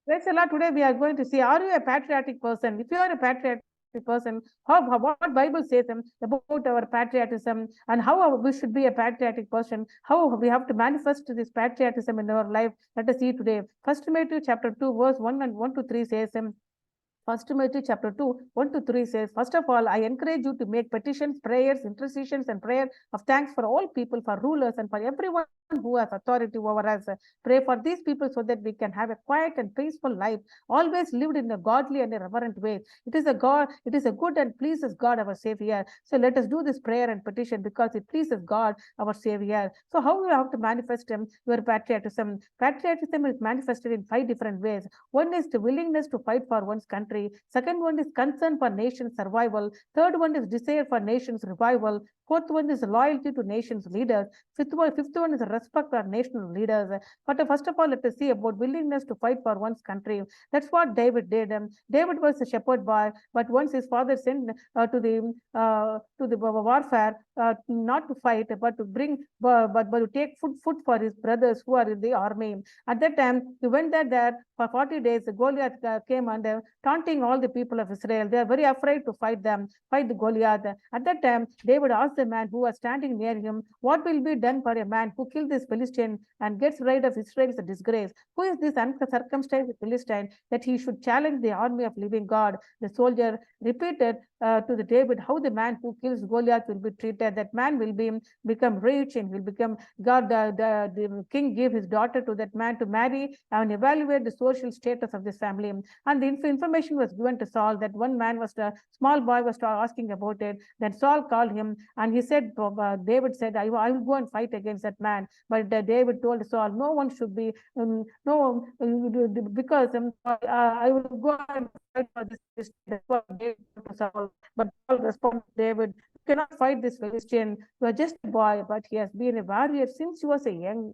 Praise the Lord. Today we are going to see, are you a patriotic person? If you are a patriotic person, what Bible says about our patriotism and how we should be a patriotic person, how we have to manifest this patriotism in our life. Let us see today. First Timothy chapter 2, verse 1 and 1 to 3 says, First Timothy chapter 2, 1 to 3 says, First of all, I encourage you to make petitions, prayers, intercessions, and prayer of thanks for all people, for rulers, and for everyone who has authority over us. Pray for these people so that we can have a quiet and peaceful life, always lived in a godly and a reverent way. It is a good and pleases God, our Savior. So let us do this prayer and petition because it pleases God, our Savior. So how we have to manifest your patriotism? Patriotism is manifested in 5 different ways. One is the willingness to fight for one's country. Second one is concern for nation's survival. Third one is desire for nation's revival. Fourth one is loyalty to nation's leaders. Fifth one is respect for national leaders. But first of all, let us see about willingness to fight for one's country. That's what David did. David was a shepherd boy, but once his father sent to the warfare, not to fight, but to bring, but to take food for his brothers who are in the army. At that time, he went there for 40 days. Goliath came and taunting all the people of Israel. They are very afraid to fight the Goliath. At that time, David asked the man who was standing near him, what will be done for a man who killed this Philistine and gets rid of Israel's disgrace? Who is this uncircumcised Philistine that he should challenge the army of living God? The soldier repeated to the David how the man who kills Goliath will be treated. That man will become rich and will become God. The king gave his daughter to that man to marry and evaluate the social status of this family. And the information was given to Saul that one man was a small boy was asking about it. Then Saul called him and he said, David said, I will go and fight against that man. But David told Saul, no one should be, because I will go and fight for this. That's what David told to Saul. But Saul responded, David, you cannot fight this Philistine. You are just a boy, but he has been a warrior since he was a young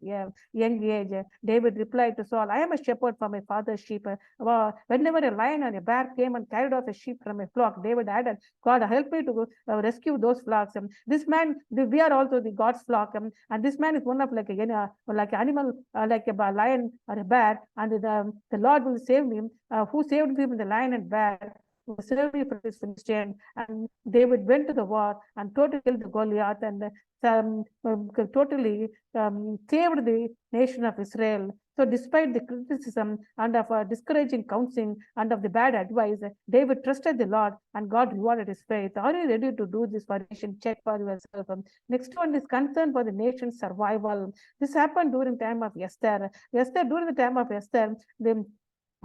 age. David replied to Saul, I am a shepherd for my father's sheep. Whenever a lion or a bear came and carried off a sheep from a flock, David added, God, help me to rescue those flocks. This man, we are also the God's flock. And this man is one of like an animal, like a lion or a bear. And the Lord will save me. Who saved me from the lion and bear? Saved me from this Philistine. And David went to the war and totally killed the Goliath and totally saved the nation of Israel. So despite the criticism and of discouraging counseling and of the bad advice, David trusted the Lord and God rewarded his faith. Are you ready to do this for the nation? Check for yourself. Next one is concern for the nation's survival. This happened during the time of Esther. During the time of Esther,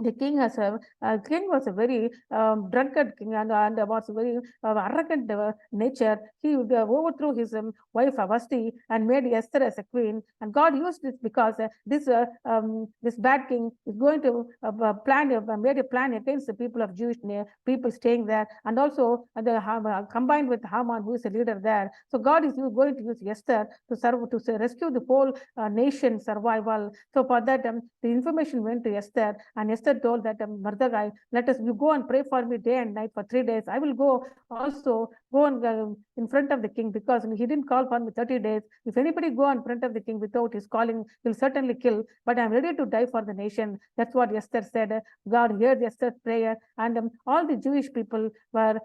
the king was a very drunkard king and was a very arrogant nature. He overthrew his wife Avasti and made Esther as a queen. And God used this because this bad king is going to made a plan against the people of Jewish people staying there, and also combined with Haman, who is a leader there. So God is going to use Esther to rescue the whole nation survival. So for that, the information went to Esther, and Esther told that Mordecai, you go and pray for me day and night for 3 days. I will go and in front of the king, because he didn't call for me 30 days. If anybody go in front of the king without his calling, he'll certainly kill. But I'm ready to die for the nation. That's what Esther said. God heard Esther's prayer, and all the Jewish people were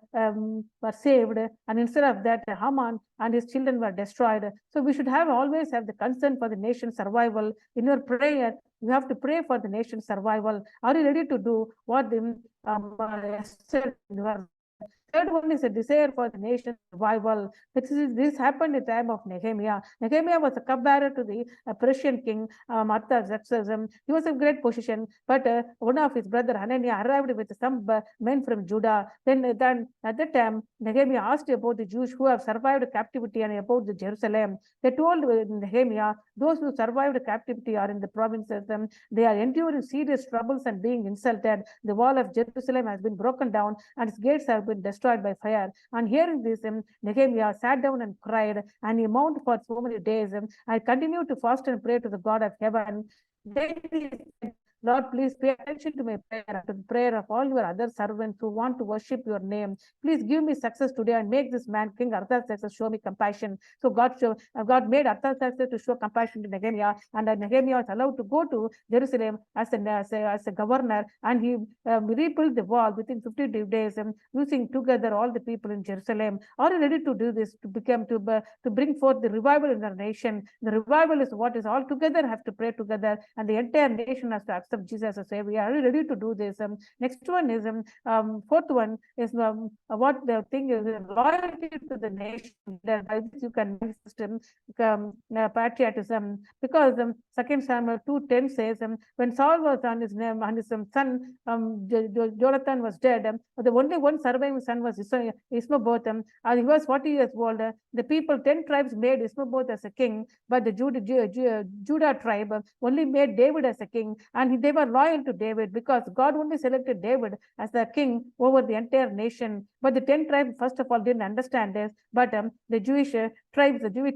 saved. And instead of that, Haman and his children were destroyed. So we should always have the concern for the nation's survival. In your prayer, you have to pray for the nation's survival. Are you ready to do what Esther was? Third one is a desire for the nation's survival. This happened in the time of Nehemiah. Nehemiah was a cupbearer to the Persian king Artaxerxes. He was in great position, but one of his brother Hananiah arrived with some men from Judah. Then at that time, Nehemiah asked about the Jews who have survived captivity and about the Jerusalem. They told Nehemiah, those who survived captivity are in the provinces. They are enduring serious troubles and being insulted. The wall of Jerusalem has been broken down and its gates have been destroyed by fire. And hearing this, Nehemiah sat down and cried, and he mourned for so many days. I continued to fast and pray to the God of heaven. Then he said, Lord, please pay attention to my prayer and to the prayer of all your other servants who want to worship your name. Please give me success today and make this man, King Artaxerxes, show me compassion. So God made Artaxerxes to show compassion to Nehemiah, and Nehemiah was allowed to go to Jerusalem as a governor, and he rebuilt the wall within 50 days, using together all the people in Jerusalem. Are you ready to do this to bring forth the revival in the nation? The revival is what is all together have to pray together, and the entire nation has to accept Jesus as Savior. Are you ready to do this? Next one is fourth one is what the thing is loyalty to the nation. By this you can patriotism, because 2 Samuel 2:10 says when Saul was on his name and his son Jonathan was dead, the only one surviving son was Ismaboth, and he was 40 years old. The people 10 tribes made Ismaboth as a king, but the Judah tribe only made David as a king, and they were loyal to David because God only selected David as the king over the entire nation. But the 10 tribes, first of all, didn't understand this, but the Jewish tribes, the Jewish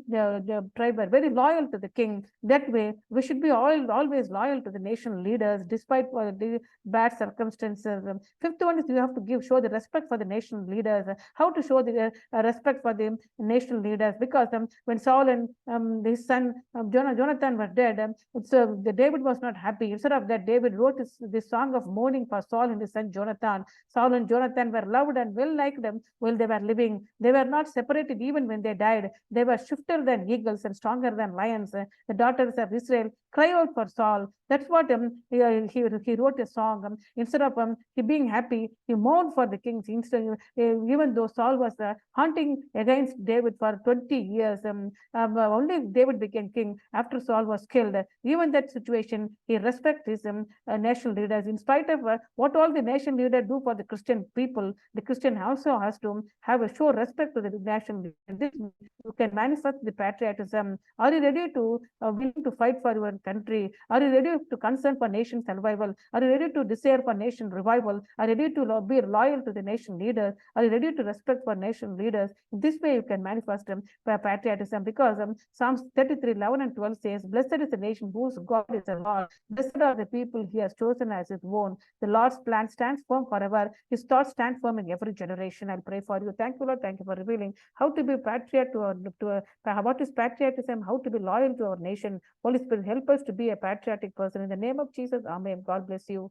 tribe were very loyal to the king. That way, we should be always loyal to the nation leaders despite the bad circumstances. Fifth one is you have to show the respect for the nation leaders. How to show the respect for the nation leaders? Because when Saul and his son Jonathan were dead, the David was not happy. Instead of that, David wrote this song of mourning for Saul and his son Jonathan. Saul and Jonathan were loved and well liked them while they were living. They were not separated even when they died. They were swifter than eagles and stronger than lions. The daughters of Israel cry out for Saul. That's what he wrote a song. Instead of he being happy, he mourned for the kings. Instead, even though Saul was hunting against David for 20 years, only David became king after Saul was killed. Even that situation, he respects his national leaders. In spite of what all the nation leaders do for the Christian people, the Christian also has to have a show respect to the national leaders. This you can manifest the patriotism. Are you ready to willing to fight for your country? Are you ready to concern for nation survival? Are you ready to desire for nation revival? Are you ready to be loyal to the nation leaders? Are you ready to respect for nation leaders? In this way, you can manifest patriotism, because Psalms 33:11 and 12 says, "Blessed is the nation whose God is the Lord. Blessed are the people he has chosen as his own. The Lord's plan stands firm forever. His thoughts stand firm in every generation." I'll pray for you. Thank you, Lord. Thank you for revealing how to be patriot what is patriotism, how to be loyal to our nation. Holy Spirit, help us to be a patriotic person. In the name of Jesus, Amen. God bless you.